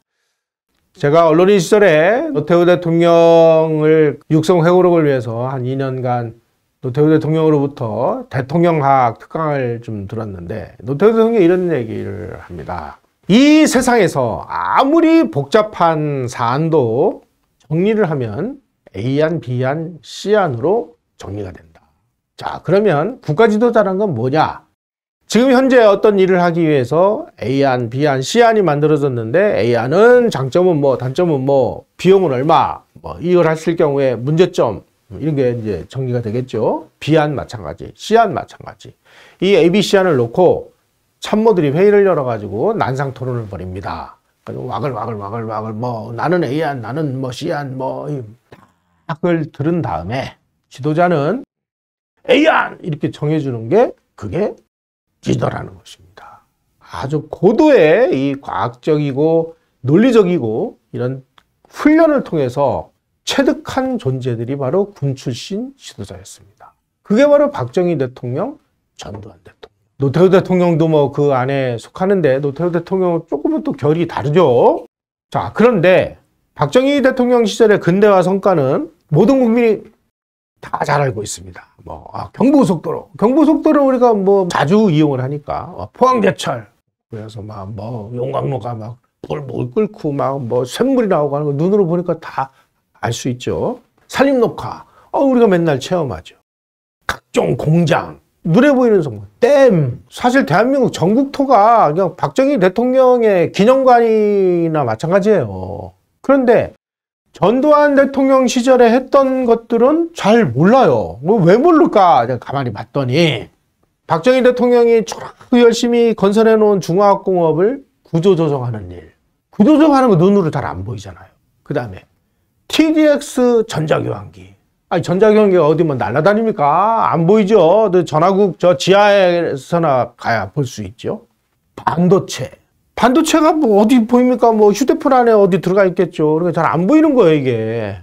제가 언론인 시절에 노태우 대통령을 육성 회고록을 위해서 한 2년간 노태우 대통령으로부터 대통령학 특강을 좀 들었는데 노태우 대통령이 이런 얘기를 합니다. 이 세상에서 아무리 복잡한 사안도 정리를 하면 A안, B안, C안으로 정리가 된다. 자, 그러면 국가 지도자란 건 뭐냐? 지금 현재 어떤 일을 하기 위해서 A안, B안, C안이 만들어졌는데 A안은 장점은 뭐, 단점은 뭐, 비용은 얼마, 뭐 이걸 하실 경우에 문제점 이런 게 이제 정리가 되겠죠. B안 마찬가지, C안 마찬가지. 이 A, B, C안을 놓고 참모들이 회의를 열어가지고 난상 토론을 벌입니다. 와글와글 뭐 나는 A안, 나는 뭐 C안 뭐 그걸 들은 다음에 지도자는 A안 이렇게 정해주는 게 그게 리더라는 것입니다. 아주 고도의 이 과학적이고 논리적이고 이런 훈련을 통해서 체득한 존재들이 바로 군 출신 지도자였습니다. 그게 바로 박정희 대통령, 전두환 대통령. 노태우 대통령도 뭐 그 안에 속하는데 노태우 대통령은 조금은 또 결이 다르죠. 자, 그런데 박정희 대통령 시절의 근대화 성과는 모든 국민이 다 잘 알고 있습니다. 뭐 경부속도로 우리가 뭐 자주 이용을 하니까 포항제철 그래서 막 뭐 용광로가 막 물 끓고 막 뭐 샘물이 나오고 하는 거 눈으로 보니까 다 알 수 있죠. 산림녹화 우리가 맨날 체험하죠. 각종 공장 눈에 보이는 성분 댐 사실 대한민국 전국토가 그냥 박정희 대통령의 기념관이나 마찬가지예요. 그런데 전두환 대통령 시절에 했던 것들은 잘 몰라요. 왜 모를까? 제가 가만히 봤더니 박정희 대통령이 저렇게 열심히 건설해 놓은 중화학공업을 구조조정하는 일. 구조조정하는 거 눈으로 잘 안 보이잖아요. 그 다음에 TDX 전자교환기. 아니 전자교환기가 어디 뭐 날아다닙니까? 안 보이죠. 전화국 저 지하에서나 가야 볼 수 있죠. 반도체가 뭐 어디 보입니까? 뭐 휴대폰 안에 어디 들어가 있겠죠. 그러니까 잘 안 보이는 거예요, 이게.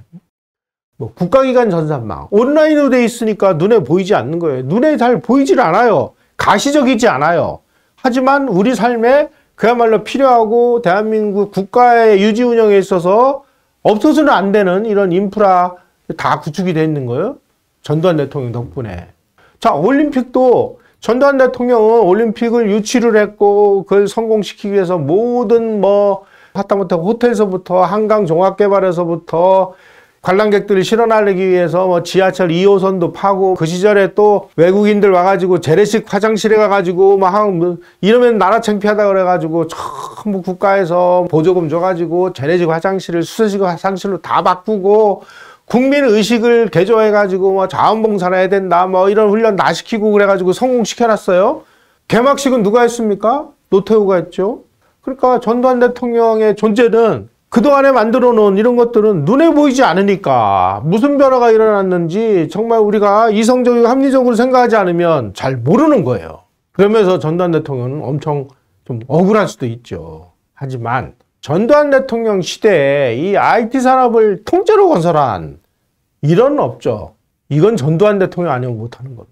뭐 국가기관 전산망. 온라인으로 돼 있으니까 눈에 보이지 않는 거예요. 눈에 잘 보이질 않아요. 가시적이지 않아요. 하지만 우리 삶에 그야말로 필요하고 대한민국 국가의 유지 운영에 있어서 없어서는 안 되는 이런 인프라 다 구축이 돼 있는 거예요. 전두환 대통령 덕분에. 자, 올림픽도 전두환 대통령은 올림픽을 유치를 했고 그걸 성공시키기 위해서 모든 뭐 하다못해 호텔에서부터 한강 종합개발에서부터 관람객들을 실어나르기 위해서 뭐 지하철 2호선도 파고 그 시절에 또 외국인들 와가지고 재래식 화장실에 가가지고 막 이러면 나라 창피하다 그래가지고 전부 국가에서 보조금 줘가지고 재래식 화장실을 수세식 화장실로 다 바꾸고 국민 의식을 개조해가지고 뭐 자원봉사를 해야 된다 뭐 이런 훈련 다 시키고 그래가지고 성공시켜놨어요. 개막식은 누가 했습니까? 노태우가 했죠. 그러니까 전두환 대통령의 존재는 그동안에 만들어 놓은 이런 것들은 눈에 보이지 않으니까 무슨 변화가 일어났는지 정말 우리가 이성적이고 합리적으로 생각하지 않으면 잘 모르는 거예요. 그러면서 전두환 대통령은 엄청 좀 억울할 수도 있죠. 하지만 전두환 대통령 시대에 이 IT 산업을 통째로 건설한 이런 업적, 이건 전두환 대통령 아니면 못하는 겁니다.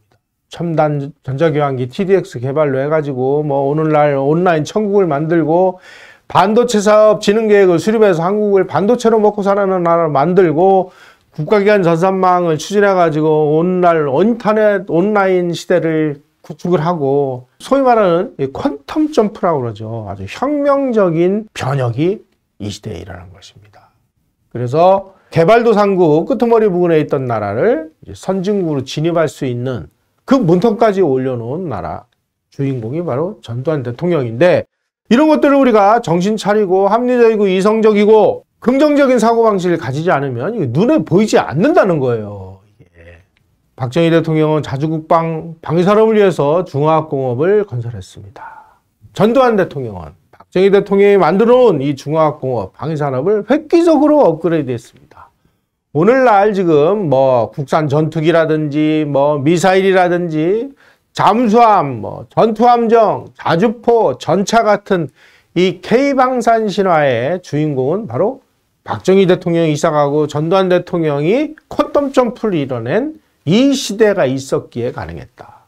첨단 전자교환기 TDX 개발로 해가지고 뭐 오늘날 온라인 천국을 만들고 반도체 사업 진흥 계획을 수립해서 한국을 반도체로 먹고 사는 나라를 만들고 국가기관 전산망을 추진해가지고 오늘날 인터넷 온라인 시대를 구축을 하고 소위 말하는 퀀텀 점프라고 그러죠. 아주 혁명적인 변혁이 이 시대에 일어난 것입니다. 그래서 개발도상국 끄트머리 부근에 있던 나라를 선진국으로 진입할 수 있는 그 문턱까지 올려놓은 나라 주인공이 바로 전두환 대통령인데 이런 것들을 우리가 정신 차리고 합리적이고 이성적이고 긍정적인 사고방식을 가지지 않으면 눈에 보이지 않는다는 거예요. 박정희 대통령은 자주국방 방위산업을 위해서 중화학공업을 건설했습니다. 전두환 대통령은 박정희 대통령이 만들어놓은 이 중화학공업 방위산업을 획기적으로 업그레이드했습니다. 오늘날 지금 뭐 국산 전투기라든지 뭐 미사일이라든지 잠수함, 뭐 전투함정, 자주포, 전차 같은 이 K방산 신화의 주인공은 바로 박정희 대통령이 시작하고 전두환 대통령이 퀀텀 점프를 이뤄낸 이 시대가 있었기에 가능했다.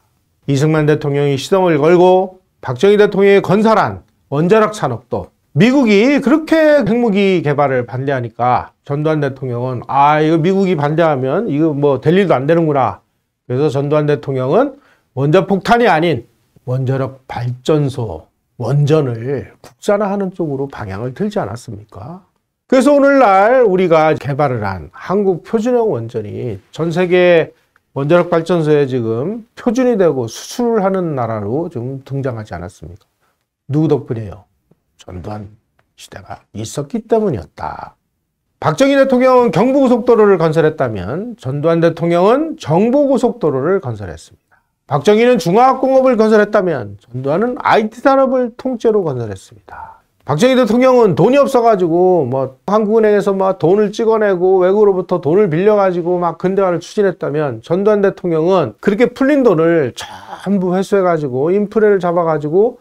이승만 대통령이 시동을 걸고 박정희 대통령이 건설한 원자력 산업도 미국이 그렇게 핵무기 개발을 반대하니까 전두환 대통령은 이거 미국이 반대하면 이거 뭐 될 일도 안 되는구나. 그래서 전두환 대통령은 원자폭탄이 아닌 원자력 발전소, 원전을 국산화하는 쪽으로 방향을 들지 않았습니까? 그래서 오늘날 우리가 개발을 한 한국 표준형 원전이 전 세계 원자력 발전소에 지금 표준이 되고 수출을 하는 나라로 좀 등장하지 않았습니까? 누구 덕분이에요? 전두환 시대가 있었기 때문이었다. 박정희 대통령은 경부고속도로를 건설했다면 전두환 대통령은 정보고속도로를 건설했습니다. 박정희는 중화학공업을 건설했다면 전두환은 IT 산업을 통째로 건설했습니다. 박정희 대통령은 돈이 없어가지고 한국은행에서 돈을 찍어내고 외국으로부터 돈을 빌려가지고 근대화를 추진했다면 전두환 대통령은 그렇게 풀린 돈을 전부 회수해가지고 인프레를 잡아가지고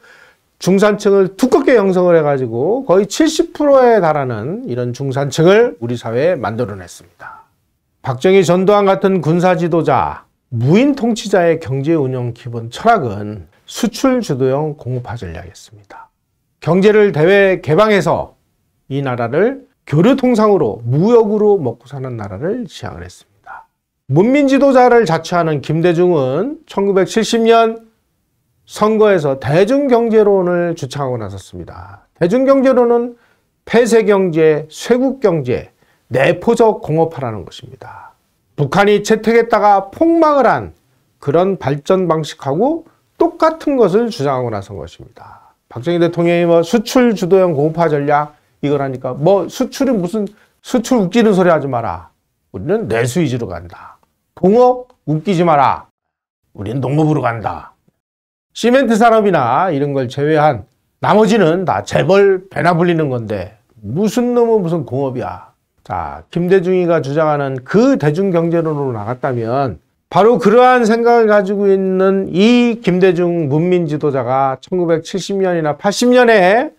중산층을 두껍게 형성을 해가지고 거의 70%에 달하는 이런 중산층을 우리 사회에 만들어냈습니다. 박정희, 전두환 같은 군사 지도자, 무인 통치자의 경제 운영 기본 철학은 수출 주도형 공업화 전략이었습니다. 경제를 대외 개방해서 이 나라를 교류 통상으로 무역으로 먹고 사는 나라를 지향을 했습니다. 문민 지도자를 자처하는 김대중은 1970년 선거에서 대중경제론을 주창하고 나섰습니다. 대중경제론은 폐쇄경제, 쇄국경제, 내포적 공업화라는 것입니다. 북한이 채택했다가 폭망을 한 그런 발전 방식하고 똑같은 것을 주장하고 나선 것입니다. 박정희 대통령이 수출 주도형 공업화 전략 이걸 하니까 수출이 무슨 수출 웃기는 소리 하지 마라. 우리는 내수 위주로 간다. 공업 웃기지 마라. 우리는 농업으로 간다. 시멘트 산업이나 이런 걸 제외한 나머지는 다 재벌 배나 불리는 건데 무슨 놈은 무슨 공업이야. 자, 김대중이가 주장하는 그 대중경제론으로 나갔다면 바로 그러한 생각을 가지고 있는 이 김대중 문민 지도자가 1970년이나 80년에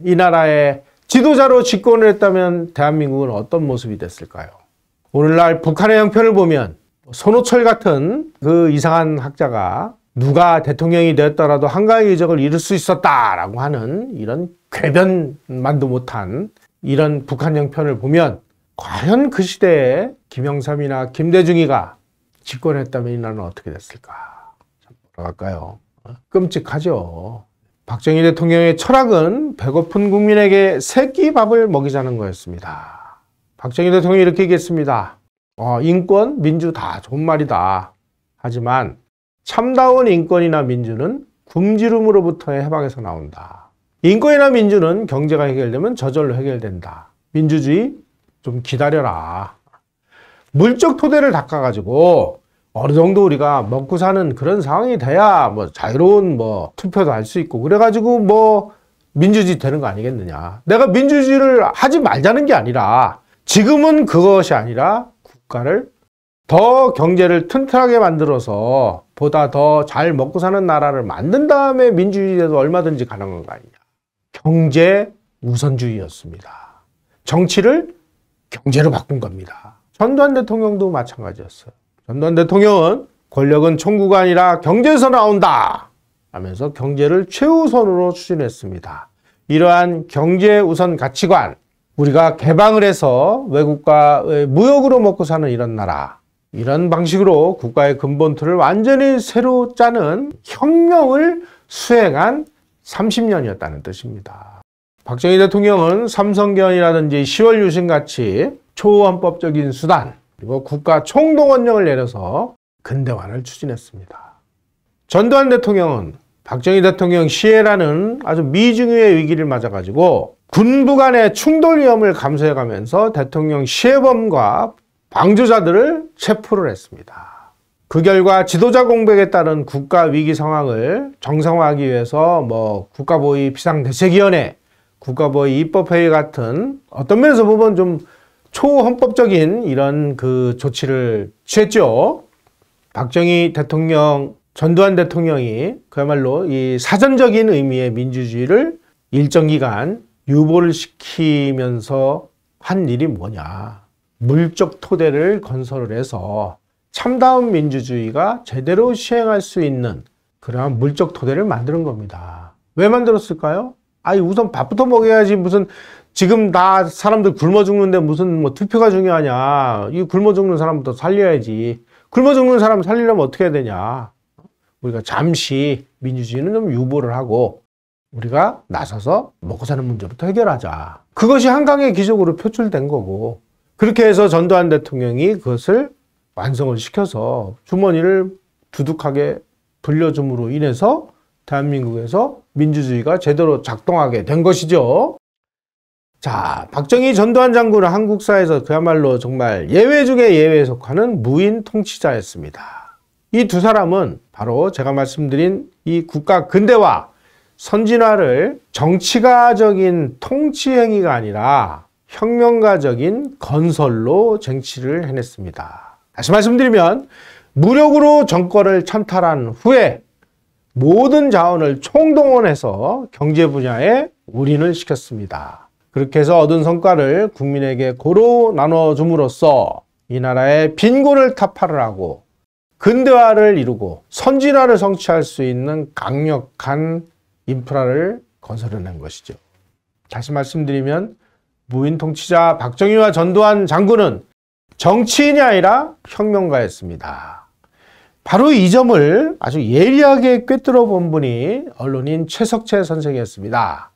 이 나라의 지도자로 집권을 했다면 대한민국은 어떤 모습이 됐을까요? 오늘날 북한의 형편을 보면 손호철 같은 그 이상한 학자가 누가 대통령이 되었더라도 한가의 이적을 이룰 수 있었다라고 하는 이런 궤변만도 못한 이런 북한 형편을 보면 과연 그 시대에 김영삼이나 김대중이가 집권했다면 이 나라는 어떻게 됐을까? 참 뭐랄까요? 끔찍하죠. 박정희 대통령의 철학은 배고픈 국민에게 새끼밥을 먹이자는 거였습니다. 박정희 대통령이 이렇게 얘기했습니다. 인권, 민주 다 좋은 말이다. 하지만 참다운 인권이나 민주는 굶주림으로부터의 해방에서 나온다. 인권이나 민주는 경제가 해결되면 저절로 해결된다. 민주주의 좀 기다려라. 물적 토대를 닦아가지고 어느 정도 우리가 먹고 사는 그런 상황이 돼야 자유로운 투표도 할 수 있고 그래가지고 민주주의 되는 거 아니겠느냐. 내가 민주주의를 하지 말자는 게 아니라 지금은 그것이 아니라 국가를 더 경제를 튼튼하게 만들어서 보다 더 잘 먹고 사는 나라를 만든 다음에 민주주의에도 얼마든지 가능한 거 아니냐. 경제 우선주의였습니다. 정치를 경제로 바꾼 겁니다. 전두환 대통령도 마찬가지였어요. 전두환 대통령은 권력은 총구가 아니라 경제에서 나온다 하면서 경제를 최우선으로 추진했습니다. 이러한 경제 우선 가치관, 우리가 개방을 해서 외국과의 무역으로 먹고 사는 이런 나라, 이런 방식으로 국가의 근본틀을 완전히 새로 짜는 혁명을 수행한 30년이었다는 뜻입니다. 박정희 대통령은 삼성견이라든지 10월 유신같이 초헌법적인 수단, 그리고 국가 총동원령을 내려서 근대화를 추진했습니다. 전두환 대통령은 박정희 대통령 시해라는 아주 미중유의 위기를 맞아가지고 군부 간의 충돌 위험을 감수해가면서 대통령 시해범과 방조자들을 체포를 했습니다. 그 결과 지도자 공백에 따른 국가 위기 상황을 정상화하기 위해서 국가보위 비상대책위원회, 국가보위 입법회의 같은 어떤 면에서 보면 좀 초헌법적인 이런 그 조치를 취했죠. 박정희 대통령, 전두환 대통령이 그야말로 이 사전적인 의미의 민주주의를 일정 기간 유보를 시키면서 한 일이 뭐냐. 물적 토대를 건설을 해서 참다운 민주주의가 제대로 시행할 수 있는 그러한 물적 토대를 만드는 겁니다. 왜 만들었을까요? 아니 우선 밥부터 먹여야지. 무슨 지금 다 사람들 굶어 죽는데 무슨 뭐 투표가 중요하냐. 이 굶어 죽는 사람부터 살려야지. 굶어 죽는 사람 살리려면 어떻게 해야 되냐. 우리가 잠시 민주주의는 좀 유보를 하고 우리가 나서서 먹고 사는 문제부터 해결하자. 그것이 한강의 기적으로 표출된 거고, 그렇게 해서 전두환 대통령이 그것을 완성을 시켜서 주머니를 두둑하게 불려줌으로 인해서 대한민국에서 민주주의가 제대로 작동하게 된 것이죠. 자, 박정희 전두환 장군은 한국사에서 그야말로 정말 예외 중에 예외에 속하는 무인 통치자였습니다. 이 두 사람은 바로 제가 말씀드린 이 국가 근대화, 선진화를 정치가적인 통치 행위가 아니라 혁명가적인 건설로 쟁취를 해냈습니다. 다시 말씀드리면 무력으로 정권을 찬탈한 후에 모든 자원을 총동원해서 경제 분야에 올인을 시켰습니다. 그렇게 해서 얻은 성과를 국민에게 고루 나눠줌으로써 이 나라의 빈곤을 타파를 하고 근대화를 이루고 선진화를 성취할 수 있는 강력한 인프라를 건설해낸 것이죠. 다시 말씀드리면 무인 통치자 박정희와 전두환 장군은 정치인이 아니라 혁명가였습니다. 바로 이 점을 아주 예리하게 꿰뚫어 본 분이 언론인 최석채 선생이었습니다.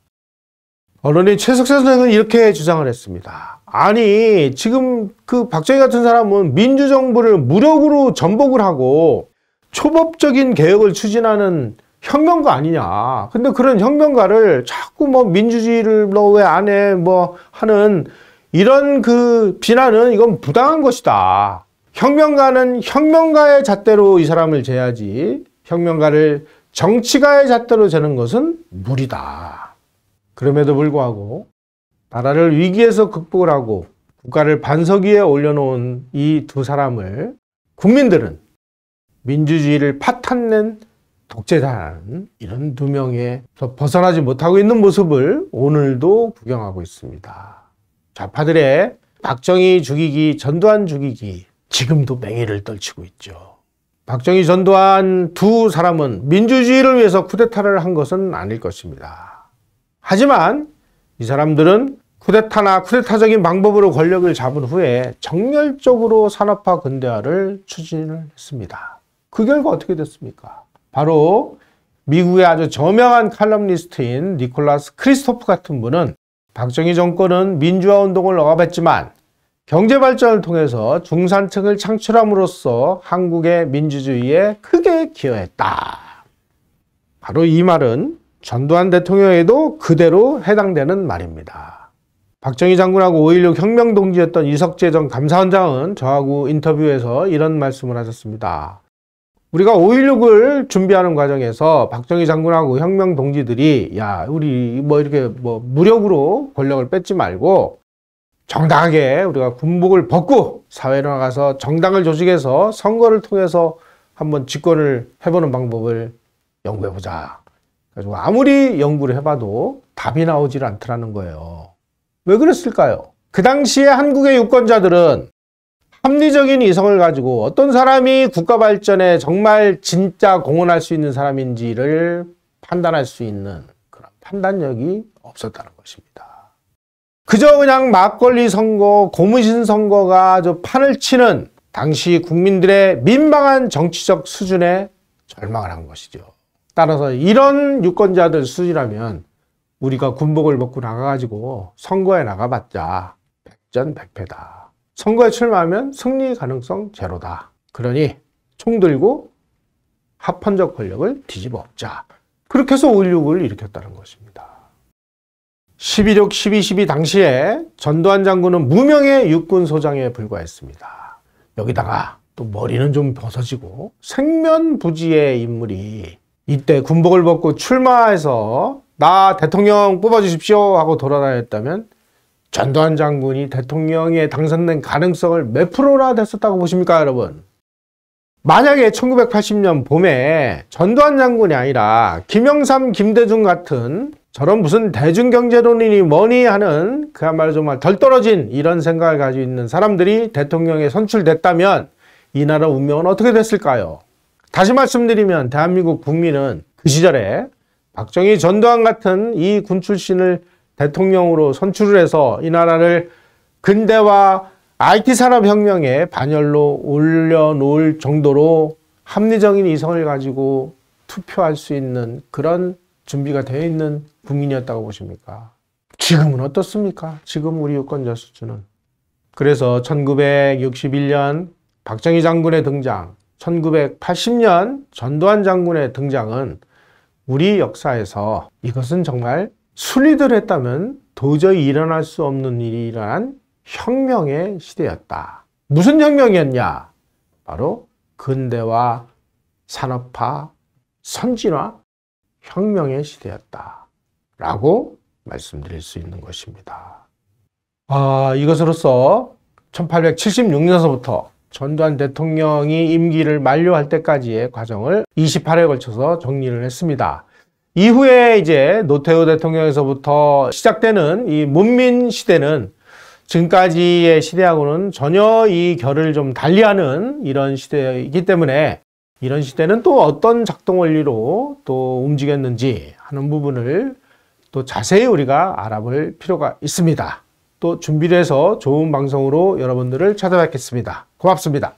언론인 최석채 선생은 이렇게 주장을 했습니다. 아니, 지금 그 박정희 같은 사람은 민주정부를 무력으로 전복을 하고 초법적인 개혁을 추진하는 혁명가 아니냐. 근데 그런 혁명가를 자꾸 뭐 민주주의를 너 왜 안 해? 뭐 하는 이런 그 비난은 이건 부당한 것이다. 혁명가는 혁명가의 잣대로 이 사람을 재야지 혁명가를 정치가의 잣대로 재는 것은 무리다. 그럼에도 불구하고 나라를 위기에서 극복을 하고 국가를 반석 위에 올려놓은 이 두 사람을 국민들은 민주주의를 파탄낸 독재자라는 이런 누명에서 벗어나지 못하고 있는 모습을 오늘도 구경하고 있습니다. 좌파들의 박정희 죽이기, 전두환 죽이기, 지금도 맹위를 떨치고 있죠. 박정희, 전두환 두 사람은 민주주의를 위해서 쿠데타를 한 것은 아닐 것입니다. 하지만 이 사람들은 쿠데타나 쿠데타적인 방법으로 권력을 잡은 후에 정열적으로 산업화 근대화를 추진을 했습니다. 그 결과 어떻게 됐습니까? 바로 미국의 아주 저명한 칼럼니스트인 니콜라스 크리스토프 같은 분은 박정희 정권은 민주화 운동을 억압했지만 경제 발전을 통해서 중산층을 창출함으로써 한국의 민주주의에 크게 기여했다. 바로 이 말은 전두환 대통령에도 그대로 해당되는 말입니다. 박정희 장군하고 5.16 혁명동지였던 이석재 전 감사원장은 저하고 인터뷰에서 이런 말씀을 하셨습니다. 우리가 5.16을 준비하는 과정에서 박정희 장군하고 혁명 동지들이 야, 우리 뭐 이렇게 뭐 무력으로 권력을 뺏지 말고 정당하게 우리가 군복을 벗고 사회로 나가서 정당을 조직해서 선거를 통해서 한번 집권을 해보는 방법을 연구해보자. 그래서 아무리 연구를 해봐도 답이 나오질 않더라는 거예요. 왜 그랬을까요? 그 당시에 한국의 유권자들은 합리적인 이성을 가지고 어떤 사람이 국가 발전에 정말 진짜 공헌할 수 있는 사람인지를 판단할 수 있는 그런 판단력이 없었다는 것입니다. 그저 그냥 막걸리 선거, 고무신 선거가 저 판을 치는 당시 국민들의 민망한 정치적 수준에 절망을 한 것이죠. 따라서 이런 유권자들 수준이라면 우리가 군복을 벗고 나가가지고 선거에 나가봤자 백전백패다. 선거에 출마하면 승리 가능성 제로다. 그러니 총 들고 합헌적 권력을 뒤집어 엎자. 그렇게 해서 5.16을 일으켰다는 것입니다. 11.6, 12.12 당시에 전두환 장군은 무명의 육군소장에 불과했습니다. 여기다가 또 머리는 좀 벗어지고 생면부지의 인물이 이때 군복을 벗고 출마해서 나 대통령 뽑아주십시오 하고 돌아다녔다면 전두환 장군이 대통령에 당선된 가능성을 몇 프로나 됐었다고 보십니까, 여러분? 만약에 1980년 봄에 전두환 장군이 아니라 김영삼, 김대중 같은 저런 무슨 대중경제론이니 뭐니 하는 그야말로 정말 덜 떨어진 이런 생각을 가지고 있는 사람들이 대통령에 선출됐다면 이 나라 운명은 어떻게 됐을까요? 다시 말씀드리면 대한민국 국민은 그 시절에 박정희, 전두환 같은 이 군 출신을 대통령으로 선출을 해서 이 나라를 근대화 IT 산업혁명의 반열로 올려놓을 정도로 합리적인 이성을 가지고 투표할 수 있는 그런 준비가 되어 있는 국민이었다고 보십니까? 지금은 어떻습니까? 지금 우리 유권자 수준은. 그래서 1961년 박정희 장군의 등장, 1980년 전두환 장군의 등장은 우리 역사에서 이것은 정말 순리대로 했다면 도저히 일어날 수 없는 일이 일어난 혁명의 시대였다. 무슨 혁명이었냐? 바로 근대화, 산업화, 선진화, 혁명의 시대였다. 라고 말씀드릴 수 있는 것입니다. 이것으로서 1876년서부터 전두환 대통령이 임기를 만료할 때까지의 과정을 28회에 걸쳐서 정리를 했습니다. 이후에 이제 노태우 대통령에서부터 시작되는 이 문민 시대는 지금까지의 시대하고는 전혀 이 결을 좀 달리하는 이런 시대이기 때문에 이런 시대는 또 어떤 작동 원리로 또 움직였는지 하는 부분을 또 자세히 우리가 알아볼 필요가 있습니다. 또 준비를 해서 좋은 방송으로 여러분들을 찾아뵙겠습니다. 고맙습니다.